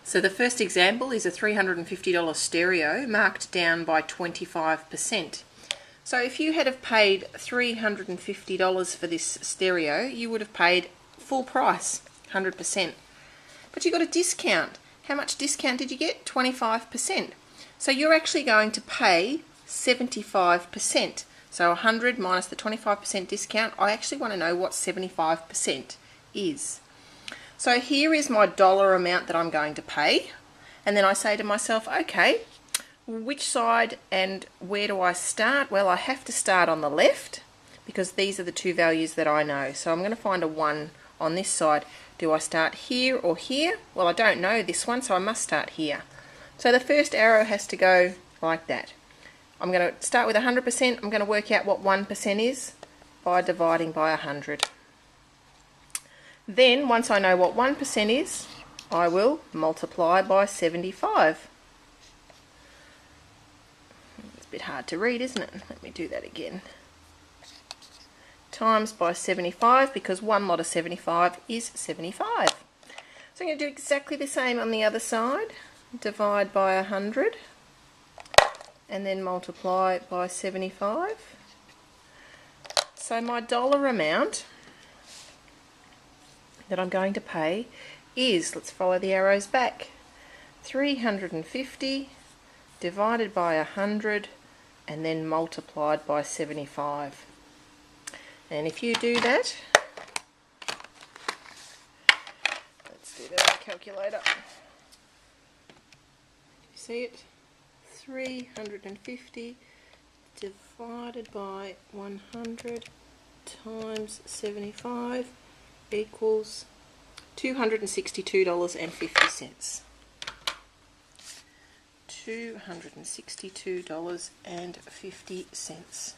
So the first example is a $350 stereo marked down by 25%. So if you had have paid $350 for this stereo, you would have paid full price, 100%. But you got a discount. How much discount did you get? 25%. So you're actually going to pay 75%. So 100 minus the 25% discount, I actually want to know what 75% is. So here is my dollar amount that I'm going to pay, and then I say to myself, okay, which side and where do I start? Well, I have to start on the left because these are the two values that I know. So I'm going to find a 1 on this side. Do I start here or here? Well, I don't know this one, so I must start here. So the first arrow has to go like that. I'm going to start with 100%. I'm going to work out what 1% is by dividing by 100. Then, once I know what 1% is, I will multiply by 75. It's a bit hard to read, isn't it? Let me do that again. Times by 75, because one lot of 75 is 75. So I'm going to do exactly the same on the other side. Divide by 100, and then multiply by 75. So my dollar amount that I'm going to pay is, let's follow the arrows back, 350 divided by 100 and then multiplied by 75. And if you do that, let's do that on the calculator. You see it? 350 divided by 100 times 75 equals $262.50. $262.50.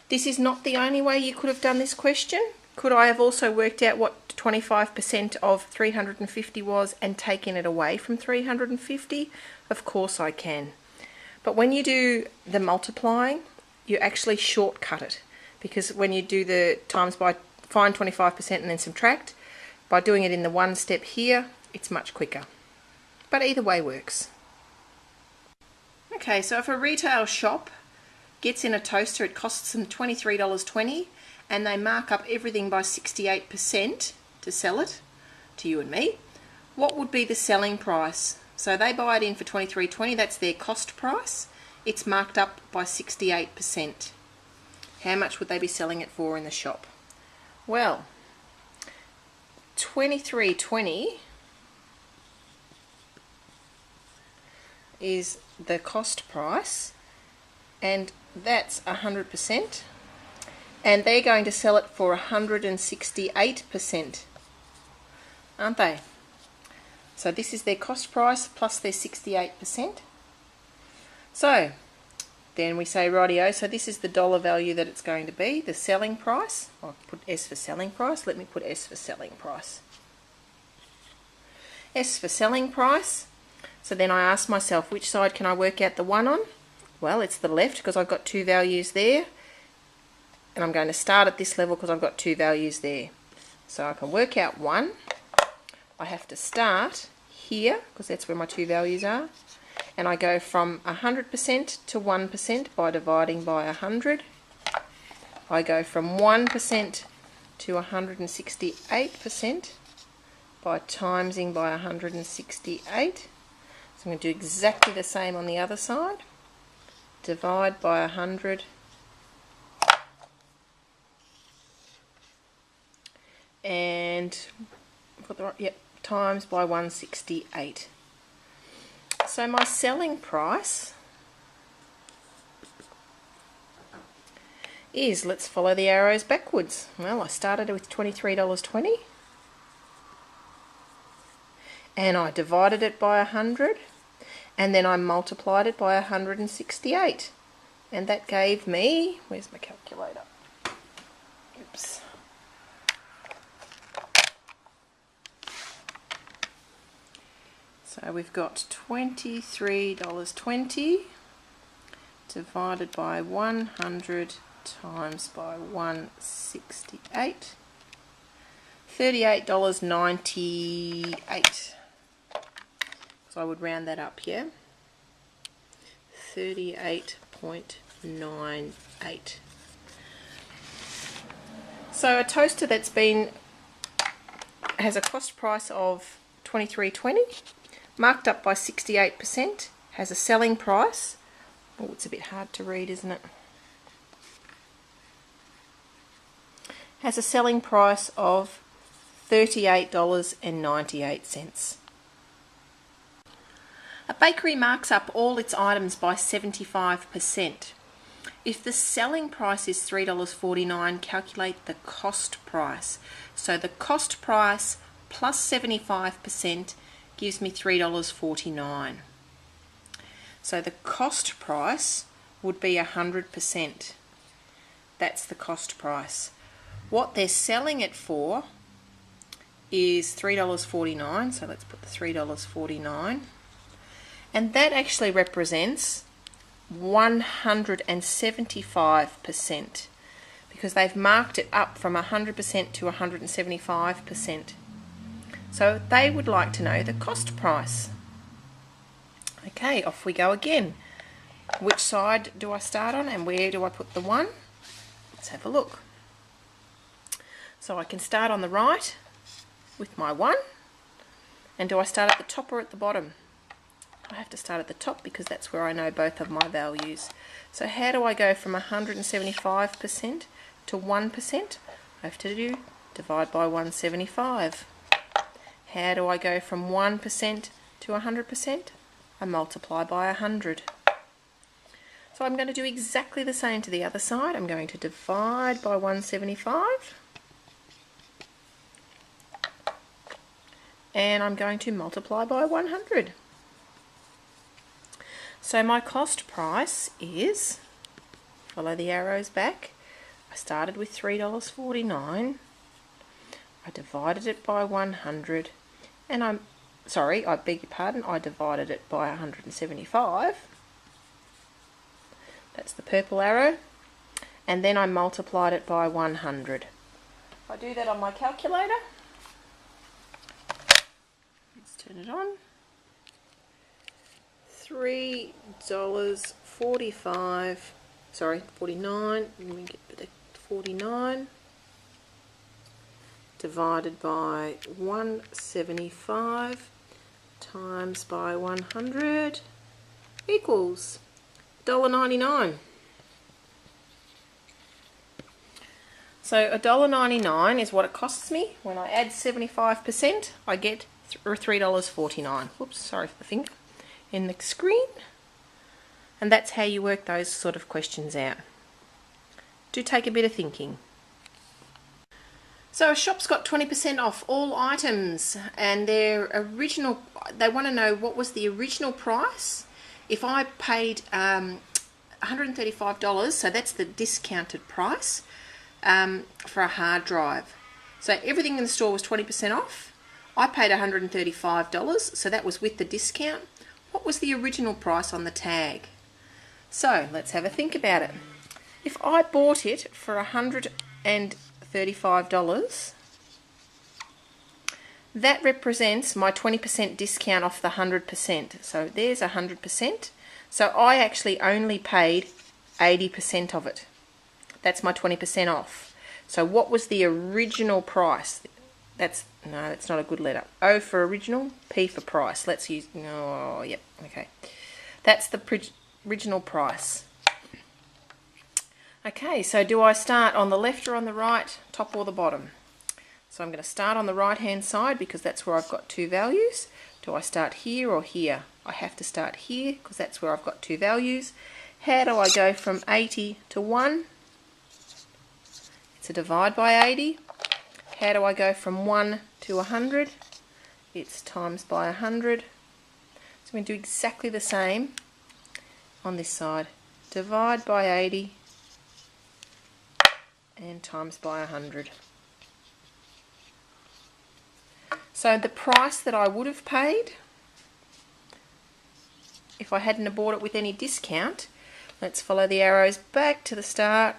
This is not the only way you could have done this question. Could I have also worked out what 25% of 350 was and taken it away from 350? Of course I can. But when you do the multiplying, you actually shortcut it, because when you do the times by, find 25% and then subtract, by doing it in the one step here, it's much quicker. But either way works. Okay, so if a retail shop gets in a toaster, it costs them $23.20, and they mark up everything by 68% to sell it to you and me, what would be the selling price? So they buy it in for $23.20, that's their cost price. It's marked up by 68%. How much would they be selling it for in the shop? Well, $23.20 is the cost price, and that's 100%, and they're going to sell it for 168%, aren't they? So this is their cost price plus their 68%. So then we say, rightio, so this is the dollar value that it's going to be, the selling price. I'll put S for selling price. Let me put S for selling price. S for selling price. So then I ask myself, which side can I work out the 1 on? Well, it's the left, because I've got two values there. And I'm going to start at this level because I've got two values there. So I can work out 1. I have to start here, because that's where my two values are. And I go from 100% to 1% by dividing by 100. I go from 1% to 168% by timesing by 168. So I'm going to do exactly the same on the other side. Divide by 100. And times by 168. So my selling price is, let's follow the arrows backwards. Well, I started with $23.20 and I divided it by 100, and then I multiplied it by 168, and that gave me, where's my calculator? Oops. So we've got $23.20 divided by 100 times by 168, $38.98. So I would round that up, yeah? 38.98. So a toaster that's has a cost price of $23.20, marked up by 68%, has a selling price, oh, it's a bit hard to read, isn't it? Has a selling price of $38.98. A bakery marks up all its items by 75%. If the selling price is $3.49, calculate the cost price. So the cost price plus 75% gives me $3.49. So the cost price would be 100%. That's the cost price. What they're selling it for is $3.49, so let's put the $3.49. And that actually represents 175%, because they've marked it up from 100% to 175%. So they would like to know the cost price. Okay, off we go again. Which side do I start on and where do I put the 1? Let's have a look. So I can start on the right with my 1. And do I start at the top or at the bottom? I have to start at the top because that's where I know both of my values. So how do I go from 175% to 1%? I have to divide by 175. How do I go from 1% to 100%? I multiply by 100. So I'm going to do exactly the same to the other side. I'm going to divide by 175. And I'm going to multiply by 100. So my cost price is, follow the arrows back, I started with $3.49, I divided it by 100, and I beg your pardon, I divided it by 175, that's the purple arrow, and then I multiplied it by 100. If I do that on my calculator, let's turn it on. $3.49, let me get the 49 divided by 175 times by 100 equals $1.99. So $1.99 is what it costs me. When I add 75%, I get $3.49. Whoops, sorry for the finger in the screen. And that's how you work those sort of questions out. Do take a bit of thinking. So a shop's got 20% off all items, and they want to know what was the original price. If I paid $135, so that's the discounted price for a hard drive. So everything in the store was 20% off. I paid $135, so that was with the discount. What was the original price on the tag? So let's have a think about it. If I bought it for $135, that represents my 20% discount off the 100%. So there's 100%. So I actually only paid 80% of it. That's my 20% off. So what was the original price? That's not a good letter. O for original, P for price. Let's use, oh, yep, okay. That's the original price. Okay, so do I start on the left or on the right, top or the bottom? So I'm going to start on the right hand side because that's where I've got two values. Do I start here or here? I have to start here because that's where I've got two values. How do I go from 80 to 1? It's a divide by 80. How do I go from 1 to 100? It's times by 100. So I'm going to do exactly the same on this side. Divide by 80 and times by 100. So the price that I would have paid if I hadn't bought it with any discount, let's follow the arrows back to the start,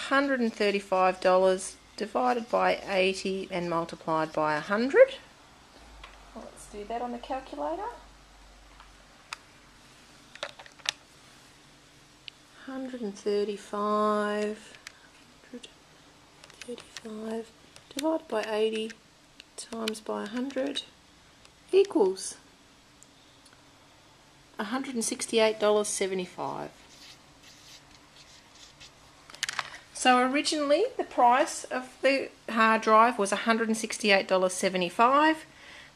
$135 divided by 80 and multiplied by 100. Well, let's do that on the calculator. 135 divided by 80 times by 100 equals $168.75. So originally the price of the hard drive was $168.75.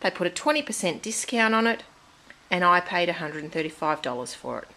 They put a 20% discount on it, and I paid $135 for it.